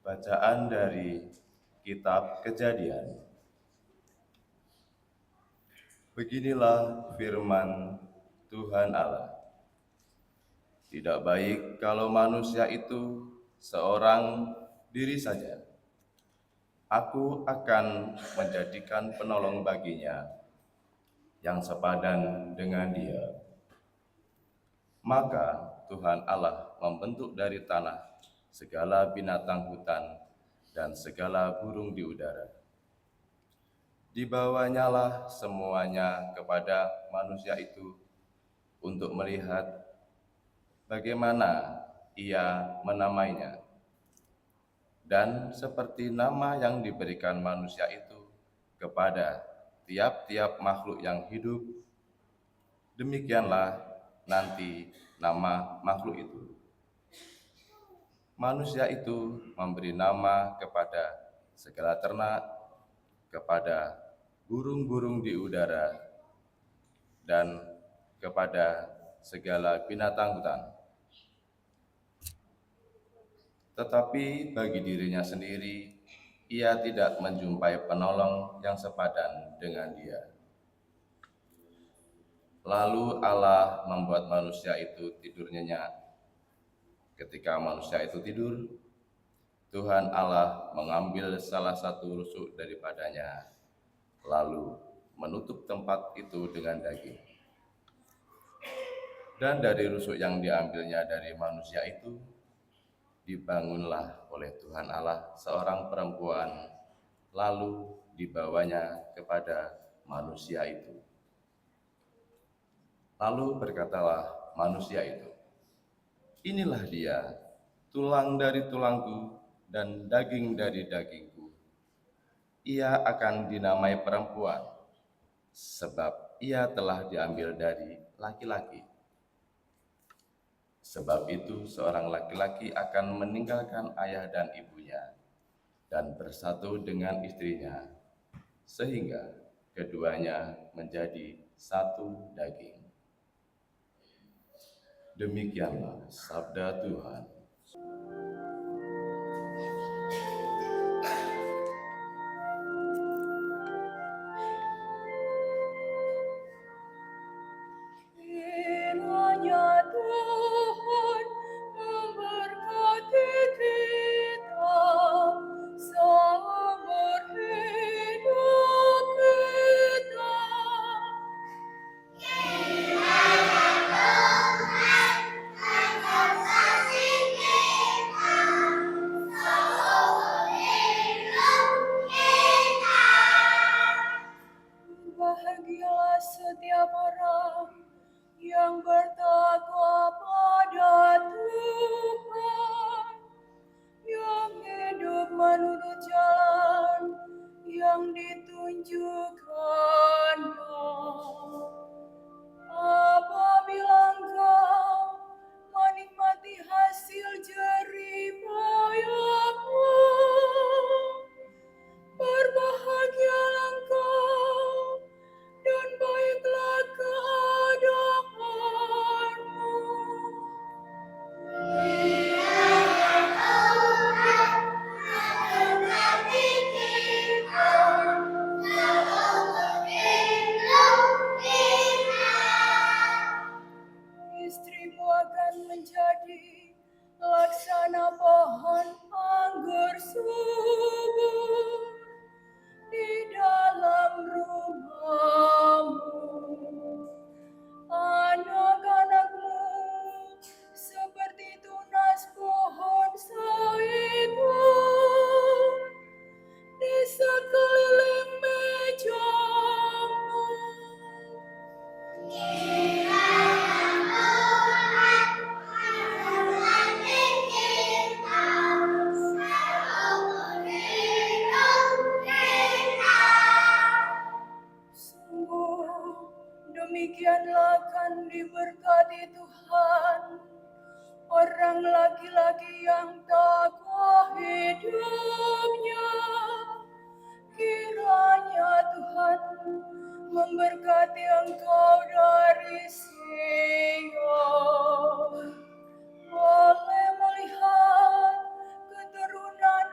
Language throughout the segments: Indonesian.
Bacaan dari Kitab Kejadian. Beginilah firman Tuhan Allah. Tidak baik kalau manusia itu seorang diri saja. Aku akan menjadikan penolong baginya yang sepadan dengan dia. Maka Tuhan Allah membentuk dari tanah segala binatang hutan dan segala burung di udara. Dibawanyalah semuanya kepada manusia itu untuk melihat bagaimana ia menamainya. Dan seperti nama yang diberikan manusia itu kepada tiap-tiap makhluk yang hidup, demikianlah nanti nama makhluk itu. Manusia itu memberi nama kepada segala ternak, kepada burung-burung di udara, dan kepada segala binatang hutan. Tetapi bagi dirinya sendiri, ia tidak menjumpai penolong yang sepadan dengan dia. Lalu Allah membuat manusia itu tidur nyenyak. Ketika manusia itu tidur, Tuhan Allah mengambil salah satu rusuk daripadanya, lalu menutup tempat itu dengan daging. Dan dari rusuk yang diambilnya dari manusia itu, dibangunlah oleh Tuhan Allah seorang perempuan, lalu dibawanya kepada manusia itu. Lalu berkatalah manusia itu, "Inilah dia, tulang dari tulangku dan daging dari dagingku. Ia akan dinamai perempuan, sebab ia telah diambil dari laki-laki. Sebab itu seorang laki-laki akan meninggalkan ayah dan ibunya dan bersatu dengan istrinya, sehingga keduanya menjadi satu daging." Demikianlah sabda Tuhan. Kiranya Tuhan memberkati kita seumur hidup kita. Bahagialah setiap orang yang bertakwa pada Tuhan, yang hidup menurut jalan yang ditunjukkannya. Apabila engkau menikmati hasil jerih payahmu, berbahagialah engkau dan baiklah keadaanmu. Istrimu akan menjadi laksana pohon anggur subur di dalam rumahmu. Anak-anakmu seperti tunas pohon zaitun di sekeliling mejamu. Sungguh demikianlah akan diberkati Tuhan orang laki-laki yang takwa hidupnya. Kiranya Tuhan memberkati engkau dari Sion, boleh melihat keturunan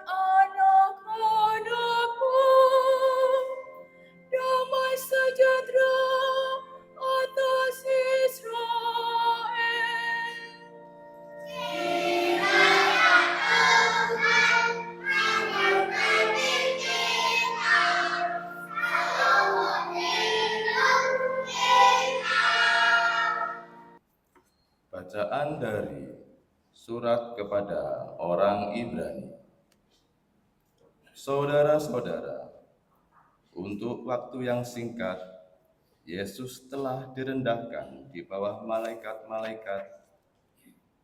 dari surat kepada orang Ibrani. Saudara-saudara, untuk waktu yang singkat, Yesus telah direndahkan di bawah malaikat-malaikat,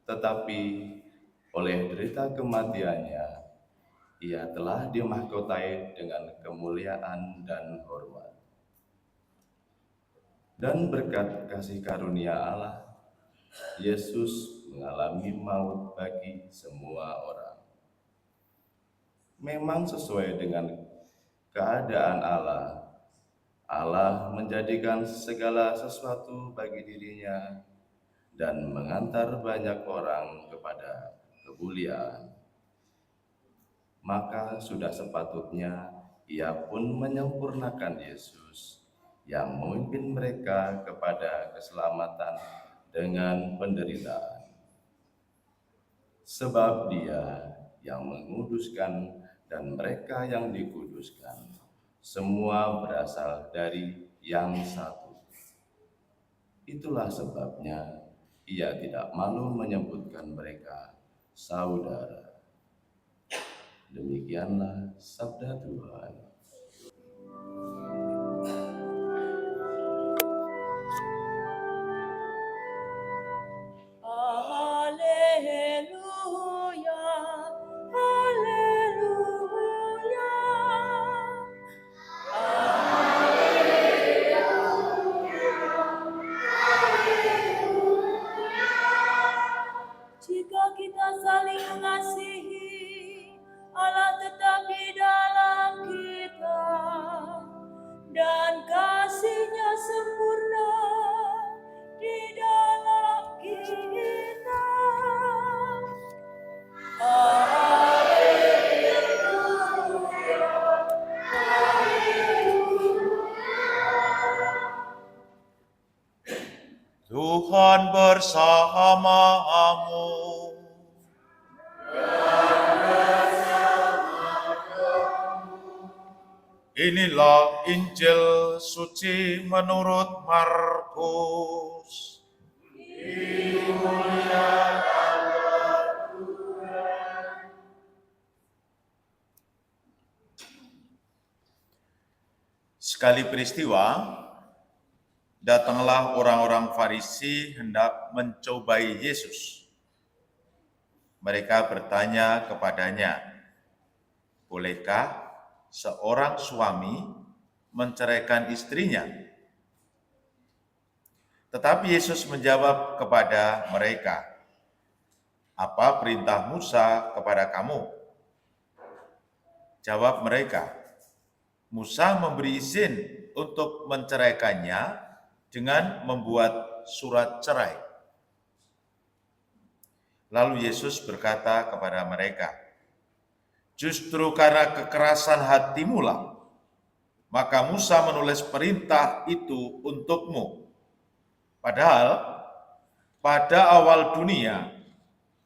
tetapi oleh derita kematiannya, ia telah dimahkotai dengan kemuliaan dan hormat. Dan berkat kasih karunia Allah, Yesus mengalami maut bagi semua orang. Memang sesuai dengan keadaan Allah, Allah menjadikan segala sesuatu bagi dirinya dan mengantar banyak orang kepada kemuliaan. Maka sudah sepatutnya ia pun menyempurnakan Yesus yang memimpin mereka kepada keselamatan dengan penderitaan. Sebab Dia yang menguduskan dan mereka yang dikuduskan, semua berasal dari yang satu. Itulah sebabnya ia tidak malu menyebutkan mereka saudara. Demikianlah sabda Tuhan. Haleluya, haleluya. Jika kita saling mengasihi, Allah tetap di dalam kita, dan kasih-Nya sempurna di dalam kita. Tuhan bersamamu. Inilah Injil suci menurut Markus. Sekali peristiwa, datanglah orang-orang Farisi hendak mencobai Yesus. Mereka bertanya kepadanya, "Bolehkah seorang suami menceraikan istrinya?" Tetapi Yesus menjawab kepada mereka, "Apa perintah Musa kepada kamu?" Jawab mereka, "Musa memberi izin untuk menceraikannya dengan membuat surat cerai." Lalu Yesus berkata kepada mereka, "Justru karena kekerasan hatimu lah, maka Musa menulis perintah itu untukmu. Padahal pada awal dunia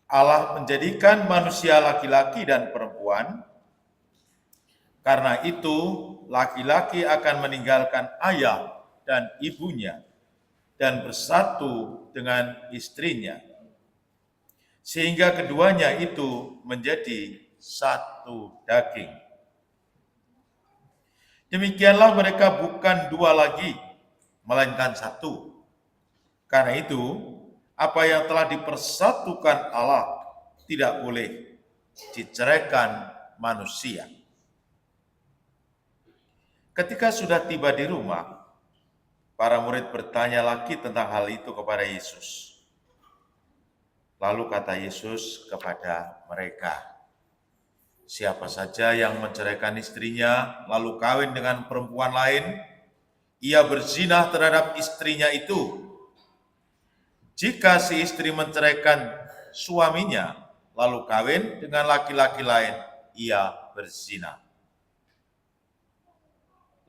Allah menjadikan manusia laki-laki dan perempuan. Karena itu laki-laki akan meninggalkan ayah dan ibunya dan bersatu dengan istrinya, sehingga keduanya itu menjadi satu daging. Demikianlah mereka bukan dua lagi, melainkan satu. Karena itu, apa yang telah dipersatukan Allah tidak boleh diceraikan manusia." Ketika sudah tiba di rumah, para murid bertanya lagi tentang hal itu kepada Yesus. Lalu kata Yesus kepada mereka, "Siapa saja yang menceraikan istrinya lalu kawin dengan perempuan lain, ia berzina terhadap istrinya itu. Jika si istri menceraikan suaminya lalu kawin dengan laki-laki lain, ia berzina."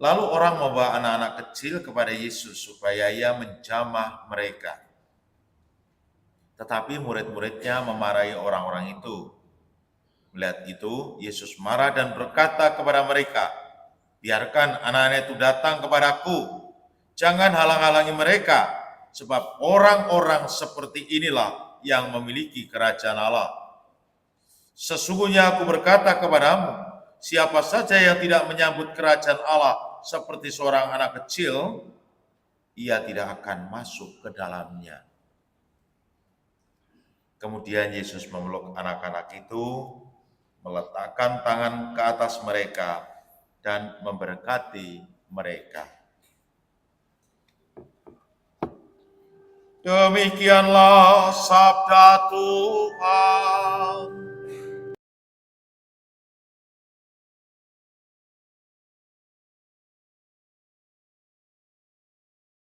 Lalu orang membawa anak-anak kecil kepada Yesus supaya ia menjamah mereka. Tetapi murid-muridnya memarahi orang-orang itu. Melihat itu, Yesus marah dan berkata kepada mereka, "Biarkan anak-anak itu datang kepadaku. Jangan halang-halangi mereka, sebab orang-orang seperti inilah yang memiliki kerajaan Allah. Sesungguhnya aku berkata kepadamu, siapa saja yang tidak menyambut kerajaan Allah seperti seorang anak kecil, ia tidak akan masuk ke dalamnya. Kemudian Yesus memeluk anak-anak itu, meletakkan tangan ke atas mereka, dan memberkati mereka. Demikianlah sabda Tuhan.